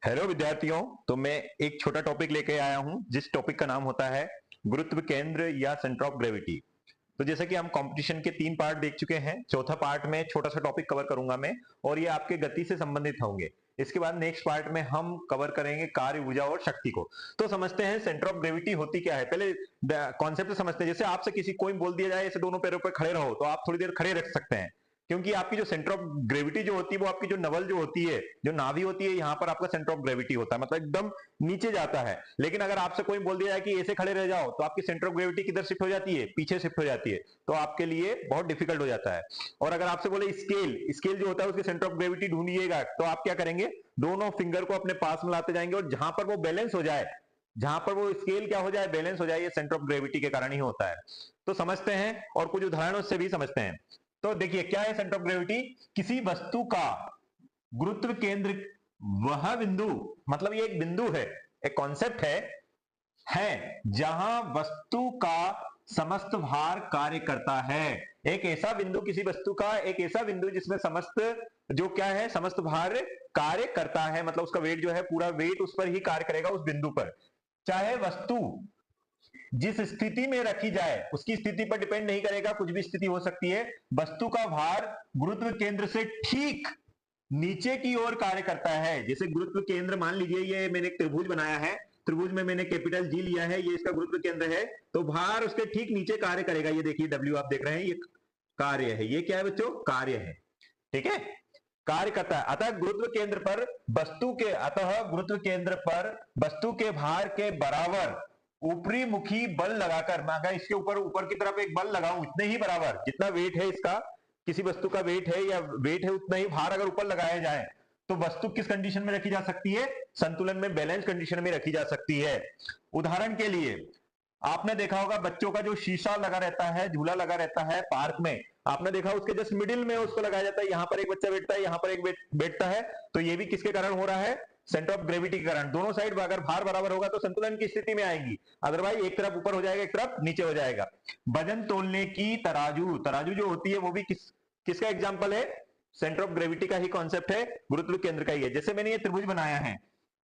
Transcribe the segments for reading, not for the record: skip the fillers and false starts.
Hello विद्यार्थियों। तो मैं एक छोटा टॉपिक लेके आया हूं जिस टॉपिक का नाम होता है गुरुत्व केंद्र या सेंटर ऑफ ग्रेविटी। तो जैसे कि हम कंपटीशन के 3 पार्ट देख चुके हैं, चौथा पार्ट में छोटा सा टॉपिक कवर करूंगा मैं, और ये आपके गति से संबंधित होंगे। इसके बाद नेक्स्ट पार्ट में हम कवर करेंगे कार्य, ऊर्जा और शक्ति को। तो समझते हैं सेंटर ऑफ ग्रेविटी होती क्या है। पहले कॉन्सेप्ट समझते हैं। जैसे आपसे किसी कोई बोल दिया जाए ऐसे दोनों पैरों पर खड़े रहो, तो आप थोड़ी देर खड़े रख सकते हैं, क्योंकि आपकी जो सेंटर ऑफ ग्रेविटी जो होती है वो आपकी जो नवल जो होती है, जो नाभि होती है, यहाँ पर आपका सेंटर ऑफ ग्रेविटी होता है, मतलब एकदम नीचे जाता है। लेकिन अगर आपसे कोई बोल दिया जाए कि ऐसे खड़े रह जाओ, तो आपकी सेंटर ऑफ ग्रेविटी किधर शिफ्ट हो जाती है? पीछे शिफ्ट हो जाती है। तो आपके लिए बहुत डिफिकल्ट हो जाता है। और अगर आपसे बोले स्केल, स्केल जो होता है उसके सेंटर ऑफ ग्रेविटी ढूंढिएगा, तो आप क्या करेंगे? दोनों फिंगर को अपने पास में लाते जाएंगे और जहां पर वो बैलेंस हो जाए, जहां पर वो स्केल क्या हो जाए, बैलेंस हो जाए, ये सेंटर ऑफ ग्रेविटी के कारण ही होता है। तो समझते हैं और कुछ उदाहरणों से भी समझते हैं। तो देखिए क्या है सेंटर ऑफ ग्रेविटी। किसी वस्तु का गुरुत्व केंद्र वह बिंदु, मतलब ये एक बिंदु है, एक कॉन्सेप्ट है जहां वस्तु का समस्त भार कार्य करता है। एक ऐसा बिंदु, किसी वस्तु का एक ऐसा बिंदु जिसमें समस्त जो क्या है, समस्त भार कार्य करता है, मतलब उसका वेट जो है, पूरा वेट उस पर ही कार्य करेगा, उस बिंदु पर। चाहे वस्तु जिस स्थिति में रखी जाए उसकी स्थिति पर डिपेंड नहीं करेगा, कुछ भी स्थिति हो सकती है। वस्तु का भार गुरुत्व केंद्र से ठीक नीचे की ओर कार्य करता है। जैसे गुरुत्व केंद्र, मान लीजिए ये मैंने एक त्रिभुज बनाया है, त्रिभुज में मैंने कैपिटल जी लिया है, ये इसका गुरुत्व केंद्र है, तो भार उसके ठीक नीचे कार्य करेगा। ये देखिए डब्ल्यू आप देख रहे हैं, ये कार्य है। ये क्या है बच्चों? कार्य है। ठीक है, कार्य करता है। अतः गुरुत्व केंद्र पर वस्तु के, अतः गुरुत्व केंद्र पर वस्तु के भार के बराबर ऊपरी मुखी बल लगाकर, मैं अगर इसके ऊपर ऊपर की तरफ एक बल लगाऊं, इतने ही बराबर जितना वेट है इसका, किसी वस्तु का वेट है या वेट है, उतना ही भार अगर ऊपर लगाया जाए, तो वस्तु किस कंडीशन में रखी जा सकती है? संतुलन में, बैलेंस कंडीशन में रखी जा सकती है। उदाहरण के लिए आपने देखा होगा बच्चों का जो शीशा लगा रहता है, झूला लगा रहता है पार्क में, आपने देखा उसके जस्ट मिडिल में उसको लगाया जाता है। यहां पर एक बच्चा बैठता है, यहां पर एक बैठता है। तो ये भी किसके कारण हो रहा है? सेंटर ऑफ ग्रेविटी के कारण। दोनों साइड अगर भार बराबर होगा तो संतुलन की स्थिति में आएंगी, अदरवाइज एक तरफ ऊपर हो जाएगा, एक तरफ नीचे हो जाएगा। वजन तोलने की तराजू, तराजू जो होती है वो भी किसका एग्जाम्पल है? सेंटर ऑफ ग्रेविटी का ही कॉन्सेप्ट है, गुरुत्व केंद्र का ही है। जैसे मैंने ये त्रिभुज बनाया है,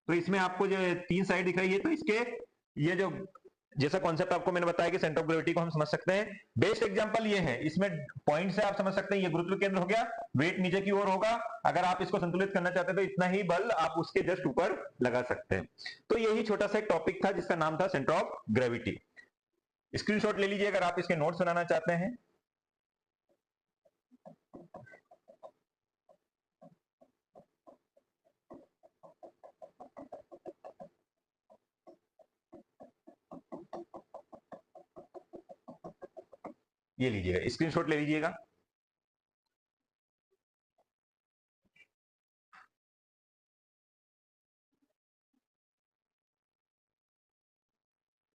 तो इसमें आपको जो 3 साइड दिख रही है, तो इसके ये जो जैसा कॉन्सेप्ट आपको मैंने बताया कि सेंटर ऑफ ग्रेविटी को हम समझ सकते हैं। बेस्ट एग्जांपल ये है, इसमें पॉइंट से आप समझ सकते हैं, ये गुरुत्व केंद्र हो गया, वेट नीचे की ओर होगा। अगर आप इसको संतुलित करना चाहते हैं तो इतना ही बल आप उसके जस्ट ऊपर लगा सकते हैं। तो यही छोटा सा एक टॉपिक था जिसका नाम था सेंटर ऑफ ग्रेविटी। स्क्रीनशॉट ले लीजिए अगर आप इसके नोट्स बनाना चाहते हैं। ये लीजिएगा, स्क्रीनशॉट ले लीजिएगा।